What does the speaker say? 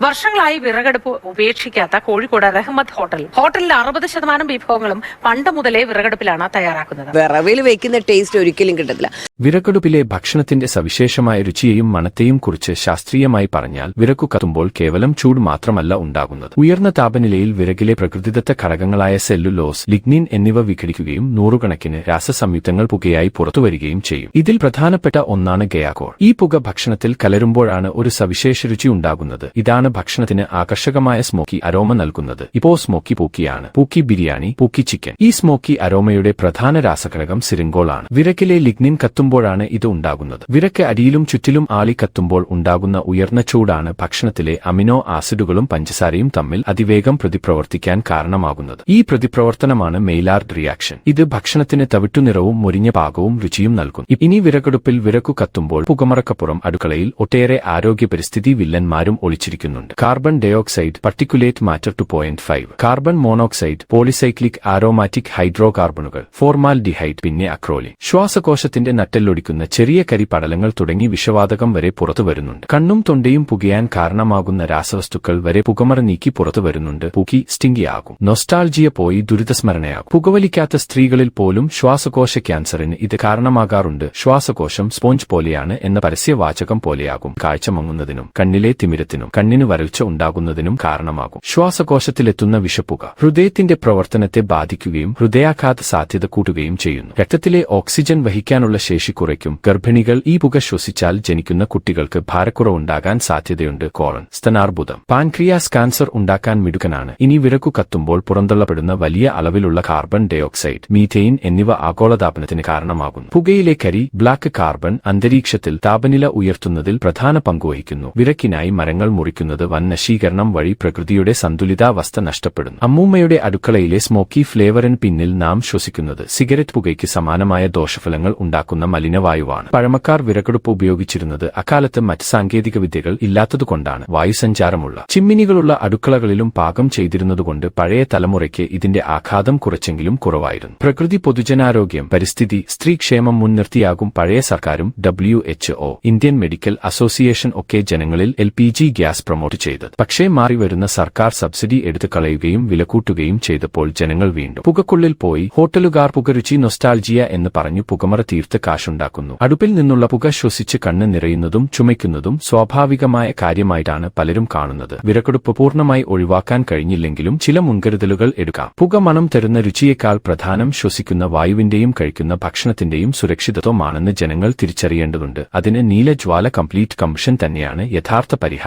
വർഷങ്ങളായി വിറകടുപ്പ് ഉപേക്ഷിക്കാത്ത കോഴിക്കോട് റഹ്മത്ത് ഹോട്ടലിലെ 60% വിഭവങ്ങളും പണ്ട് മുതലേ വിറകടുപ്പിലാണ് തയ്യാറാക്കുന്നത്. വിറവിൽ വെക്കുന്ന ടേസ്റ്റ് ഒരിക്കലും കിട്ടത്തില്ല. വിറകടുപ്പിലെ ഭക്ഷണത്തിന്റെ സവിശേഷമായ രുചിയെയും മണത്തെയും കുറിച്ച് ശാസ്ത്രീയമായി പറഞ്ഞാൽ വിറകു കത്തുമ്പോൾ കേവലം ചൂട് മാത്രമല്ല ഉണ്ടാകുന്നത്. ഉയർന്ന താപനിലയിൽ വിറകിലെ പ്രകൃതിദത്ത ഘടകങ്ങളായ സെല്ലുലോസ്, ലിഗ്നിൻ എന്നിവ വിഘടിക്കുകയും നൂറുകണക്കിന് രാസസംയുക്തങ്ങൾ പുകയായി പുറത്തുവരികയും ചെയ്യും. ഇതിൽ പ്രധാനപ്പെട്ട ഒന്നാണ് ഗയാക്കോൾ. ഈ പുക ഭക്ഷണത്തിൽ കലരുമ്പോഴാണ് ഒരു സവിശേഷ രുചി ഉണ്ടാകുന്നത്. ഇതാണ് ഭക്ഷണത്തിന് ആകർഷകമായ സ്മോക്കി അരോമ നൽകുന്നത്. ഇപ്പോ സ്മോക്കി പൂക്കിയാണ്. പൂക്കി ബിരിയാണി, പൂക്കി ചിക്കൻ. ഈ സ്മോക്കി അരോമയുടെ പ്രധാന രാസഘടകം സിറിങ്കോൾ ആണ്. വിറകിലെ ലിഗ്നിൻ കത്തുമ്പോഴാണ് ഇത് ഉണ്ടാകുന്നത്. വിറക്ക് അടിയിലും ചുറ്റിലും ആളി കത്തുമ്പോൾ ഉണ്ടാകുന്ന ഉയർന്ന ചൂടാണ് ഭക്ഷണത്തിലെ അമിനോ ആസിഡുകളും പഞ്ചസാരയും തമ്മിൽ അതിവേഗം പ്രതിപ്രവർത്തിക്കാൻ കാരണമാകുന്നത്. ഈ പ്രതിപ്രവർത്തനമാണ് മെയ്ലാർഡ് റിയാക്ഷൻ. ഇത് ഭക്ഷണത്തിന് തവിട്ടുനിറവും മുരിഞ്ഞ പാകവും രുചിയും നൽകും. ഇനി വിറകടുപ്പിൽ വിറകു കത്തുമ്പോൾ പുകമറക്കപ്പുറം അടുക്കളയിൽ ഒട്ടേറെ ആരോഗ്യ പരിസ്ഥിതി വില്ലന്മാരും ഒളിച്ചിരിക്കുന്നുണ്ട്. Carbon dioxide, particulate matter 2.5, carbon monoxide, polycyclic aromatic ഹൈഡ്രോകാർബണുകൾ, ഫോർമാൽഡിഹൈഡ്, പിന്നെ അക്രോലിൻ. ശ്വാസകോശത്തിന്റെ നട്ടെല്ലൊടിക്കുന്ന ചെറിയ കരി പടലങ്ങൾ തുടങ്ങി വിഷവാതകം വരെ പുറത്തു വരുന്നുണ്ട്. കണ്ണും തൊണ്ടയും പുകയാൻ കാരണമാകുന്ന രാസവസ്തുക്കൾ വരെ പുകമറ നീക്കി പുറത്തു വരുന്നുണ്ട്. പുകി സ്റ്റിംഗിയാകും. നൊസ്റ്റാൾജിയ പോയി ദുരിതസ്മരണയാകും. പുകവലിക്കാത്ത സ്ത്രീകളിൽ പോലും ശ്വാസകോശ ക്യാൻസറിന് ഇത് കാരണമാകാറുണ്ട്. ശ്വാസകോശം സ്പോഞ്ച് പോലെയാണ് എന്ന പരസ്യവാചകം പോലെയാകും. കാഴ്ച മങ്ങുന്നതിനും കണ്ണിലെ തിമിരത്തിനും കണ്ണിന് വരൾച്ച ഉണ്ടാകുന്നതിനും കാരണമാകും. ശ്വാസകോശത്തിലെത്തുന്ന വിഷപ്പുക ഹൃദയത്തിന്റെ പ്രവർത്തനത്തെ ബാധിക്കുകയും ഹൃദയാഘാത സാധ്യത കൂട്ടുകയും ചെയ്യുന്നു. രക്തത്തിലെ ഓക്സിജൻ വഹിക്കാനുള്ള ശേഷി കുറയ്ക്കും. ഗർഭിണികൾ ഈ പുക ശ്വസിച്ചാൽ ജനിക്കുന്ന കുട്ടികൾക്ക് ഭാരക്കുറവുണ്ടാകാൻ സാധ്യതയുണ്ട്. കോളൻ, സ്തനാർബുദം, പാൻക്രിയാസ് കാൻസർ ഉണ്ടാക്കാൻ മിടുക്കനാണ്. ഇനി വിറകു കത്തുമ്പോൾ പുറന്തള്ളപ്പെടുന്ന വലിയ അളവിലുള്ള കാർബൺ ഡയോക്സൈഡ്, മീഥെയിൻ എന്നിവ ആഗോളതാപനത്തിന് കാരണമാകുന്നു. പുകയിലെ കരി, ബ്ലാക്ക് കാർബൺ അന്തരീക്ഷത്തിൽ താപനില ഉയർത്തുന്നതിൽ പ്രധാന പങ്കുവഹിക്കുന്നു. വിറക്കിനായി മരങ്ങൾ മുറിക്കുന്നത് വൻ നശീകരണം വഴി പ്രകൃതിയുടെ സന്തുലിതാവസ്ഥ നഷ്ടപ്പെടുന്നു. അമ്മൂമ്മയുടെ അടുക്കളയിലെ സ്മോക്കി ഫ്ലേവറിന് പിന്നിൽ നാം ശ്വസിക്കുന്നത് സിഗരറ്റ് പുകയ്ക്ക് സമാനമായ ദോഷഫലങ്ങൾ ഉണ്ടാക്കുന്ന മലിനവായുവാണ്. പഴമക്കാർ വിറകടുപ്പ് ഉപയോഗിച്ചിരുന്നത് അക്കാലത്ത് മറ്റ് സാങ്കേതിക വിദ്യകൾ ഇല്ലാത്തതുകൊണ്ടാണ്. വായുസഞ്ചാരമുള്ള ചിമ്മിനികളുള്ള അടുക്കളകളിലും പാകം ചെയ്തിരുന്നതുകൊണ്ട് പഴയ തലമുറയ്ക്ക് ഇതിന്റെ ആഘാതം കുറച്ചെങ്കിലും കുറവായിരുന്നു. പ്രകൃതി, പൊതുജനാരോഗ്യം, പരിസ്ഥിതി, സ്ത്രീക്ഷേമം മുൻനിർത്തിയാകും പഴയ സർക്കാരും WHO, ഇന്ത്യൻ മെഡിക്കൽ അസോസിയേഷൻ ഒക്കെ ജനങ്ങളിൽ LPG ഗ്യാസ് പ്രൊമോട്ട് ചെയ്തത്. പക്ഷേ മാറിവരുന്ന സർക്കാർ സബ്സിഡി എടുത്തു കളയുകയും വിലകൂട്ടുകയും ചെയ്തപ്പോൾ ജനങ്ങൾ വീണ്ടും പുകക്കുള്ളിൽ പോയി. ഹോട്ടലുകാർ പുകരുചി നൊസ്റ്റാൾജിയ എന്ന് പറഞ്ഞു പുകമറ തീർത്ത് കാശുണ്ടാക്കുന്നു. അടുപ്പിൽ നിന്നുള്ള പുക ശ്വസിച്ച് കണ്ണ് നിറയുന്നതും ചുമയ്ക്കുന്നതും സ്വാഭാവികമായ കാര്യമായിട്ടാണ് പലരും കാണുന്നത്. വിറകടുപ്പ് പൂർണ്ണമായി ഒഴിവാക്കാൻ കഴിഞ്ഞില്ലെങ്കിലും ചില മുൻകരുതലുകൾ എടുക്കാം. പുക മണം തരുന്ന രുചിയേക്കാൾ പ്രധാനം ശ്വസിക്കുന്ന വായുവിന്റെയും കഴിക്കുന്ന ഭക്ഷണത്തിന്റെയും സുരക്ഷിതത്വമാണെന്ന് ജനങ്ങൾ തിരിച്ചറിയേണ്ടതുണ്ട്. അതിന് നീലജ്വാല കംപ്ലീറ്റ് കമ്പഷൻ തന്നെയാണ് യഥാർത്ഥ പരിഹാരം.